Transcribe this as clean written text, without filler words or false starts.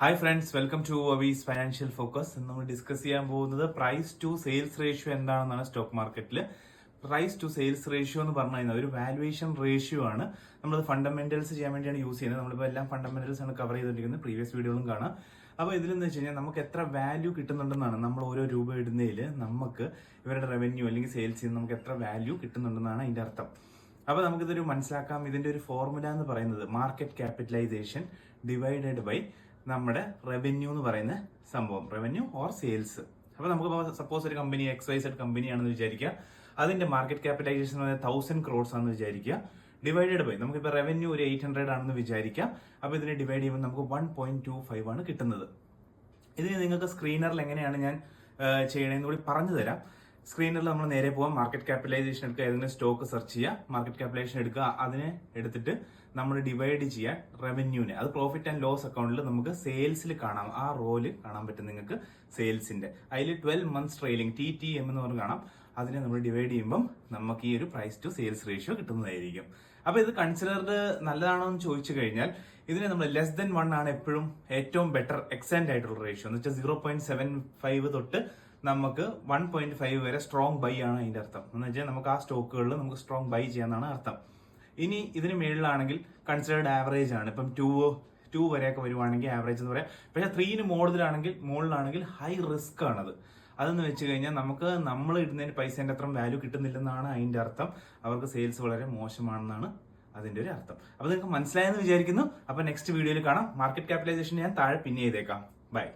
Hi friends, welcome to Avees financial focus. നമ്മൾ discuss ചെയ്യാൻ പോകുന്നത് പ്രൈസ് ടു സെയിൽസ് റേഷ്യോ എന്താണെന്നാണ്. സ്റ്റോക്ക് മാർക്കറ്റിൽ പ്രൈസ് ടു സെയിൽസ് റേഷ്യോ എന്ന് പറഞ്ഞു കഴിഞ്ഞാൽ ഒരു വാല്യുവേഷൻ റേഷ്യോ ആണ്. നമ്മൾ ഫണ്ടമെന്റൽസ് ചെയ്യാൻ വേണ്ടിയാണ് യൂസ് ചെയ്യുന്നത്. നമ്മളിപ്പോൾ എല്ലാം ഫണ്ടമെന്റൽസ് ആണ് കവർ ചെയ്തുകൊണ്ടിരിക്കുന്നത്. പ്രീവിയസ് വീഡിയോകളും കാണാം. അപ്പോൾ ഇതിലെന്ന് വെച്ച് കഴിഞ്ഞാൽ നമുക്ക് എത്ര വാല്യൂ കിട്ടുന്നുണ്ടെന്നാണ്. നമ്മൾ ഓരോ രൂപ ഇടുന്നതിൽ നമുക്ക് ഇവരുടെ റവന്യൂ അല്ലെങ്കിൽ സെയിൽസിൽ നിന്ന് നമുക്ക് എത്ര വാല്യൂ കിട്ടുന്നുണ്ടെന്നാണ് അതിന്റെ അർത്ഥം. അപ്പോൾ നമുക്കിതൊരു മനസ്സിലാക്കാം. ഇതിന്റെ ഒരു ഫോർമുല എന്ന് പറയുന്നത് മാർക്കറ്റ് ക്യാപിറ്റലൈസേഷൻ ഡിവൈഡഡ് ബൈ നമ്മുടെ റവന്യൂ എന്ന് പറയുന്ന സംഭവം, റവന്യൂ ഓർ സെയിൽസ്. അപ്പൊ നമുക്ക് സപ്പോസ് ഒരു കമ്പനി XYZ കമ്പനിയാണെന്ന് വിചാരിക്കുക. അതിന്റെ മാർക്കറ്റ് ക്യാപിറ്റലൈസേഷൻ 1000 crores ആണെന്ന് വിചാരിക്കുക. ഡിവൈഡഡ് ബൈ നമുക്കിപ്പോൾ റവന്യൂ ഒരു 800 ആണെന്ന് വിചാരിക്കാം. അപ്പൊ ഇതിനെ ഡിവൈഡ് ചെയ്യുമ്പോൾ നമുക്ക് 1.25 ആണ് കിട്ടുന്നത്. ഇതിന് നിങ്ങൾക്ക് സ്ക്രീനറിൽ എങ്ങനെയാണ് ഞാൻ ചെയ്യണമെന്ന് കൂടി പറഞ്ഞു തരാം. സ്ക്രീനറിൽ നമ്മൾ നേരെ പോകാം. മാർക്കറ്റ് ക്യാപിറ്റലൈസേഷൻ എടുക്കുക, ഏതെങ്കിലും സ്റ്റോക്ക് സെർച്ച് ചെയ്യുക, മാർക്കറ്റ് ക്യാപിറ്റലൈസേഷൻ എടുക്കുക, അതിനെ എടുത്തിട്ട് നമ്മൾ ഡിവൈഡ് ചെയ്യാൻ റവന്യൂവിനെ. അത് പ്രോഫിറ്റ് ആൻഡ് ലോസ് അക്കൗണ്ടിൽ നമുക്ക് സെയിൽസിൽ കാണാം. ആ റോല് കാണാൻ പറ്റും നിങ്ങൾക്ക് സെയിൽസിന്റെ. അതിൽ 12 months ട്രെയിലിംഗ് TTM എന്ന് പറഞ്ഞ് കാണാം. അതിനെ നമ്മൾ ഡിവൈഡ് ചെയ്യുമ്പോൾ നമുക്ക് ഈ ഒരു പ്രൈസ് ടു സെയിൽസ് റേഷ്യോ കിട്ടുന്നതായിരിക്കും. അപ്പൊ ഇത് കൺസിഡർഡ് നല്ലതാണോ എന്ന് ചോദിച്ചു കഴിഞ്ഞാൽ ഇതിനെ നമ്മൾ ലെസ് ദൻ 1 ആണ് എപ്പോഴും ഏറ്റവും ബെറ്റർ എക്സ്റ്റെൻഡ് ആയിട്ടുള്ള റേഷ്യോ. എന്ന് വെച്ചാൽ 0.75 തൊട്ട് നമുക്ക് 1.5 വരെ സ്ട്രോങ് ബൈ ആണ് അതിന്റെ അർത്ഥം. എന്ന് വെച്ചാൽ നമുക്ക് ആ സ്റ്റോക്കുകളിൽ നമുക്ക് സ്ട്രോങ് ബൈ ചെയ്യാന്നാണ് അർത്ഥം. ഇനി ഇതിന് മേളിലാണെങ്കിൽ കൺസിഡേർഡ് ആവറേജ് ആണ്. ഇപ്പം 2 വരെയൊക്കെ വരുവാണെങ്കിൽ ആവറേജ് എന്ന് പറയാം. പക്ഷെ 3ന് മുകളിലാണെങ്കിൽ ഹൈ റിസ്ക് ആണത്. അതെന്ന് വെച്ച് കഴിഞ്ഞാൽ നമുക്ക് നമ്മൾ ഇടുന്നതിന് പൈസേന്റെ അത്ര വാല്യൂ കിട്ടുന്നില്ലെന്നാണ് അതിന്റെ അർത്ഥം. അവർക്ക് സെയിൽസ് വളരെ മോശമാണെന്നാണ് അതിന്റെ ഒരു അർത്ഥം. അപ്പൊ നിങ്ങൾക്ക് മനസ്സിലായെന്ന് വിചാരിക്കുന്നു. അപ്പൊ നെക്സ്റ്റ് വീഡിയോയിൽ കാണാം. മാർക്കറ്റ് ക്യാപിറ്റലൈസേഷൻ ഞാൻ താഴെ പിൻ ചെയ്തേക്കാം. ബൈ.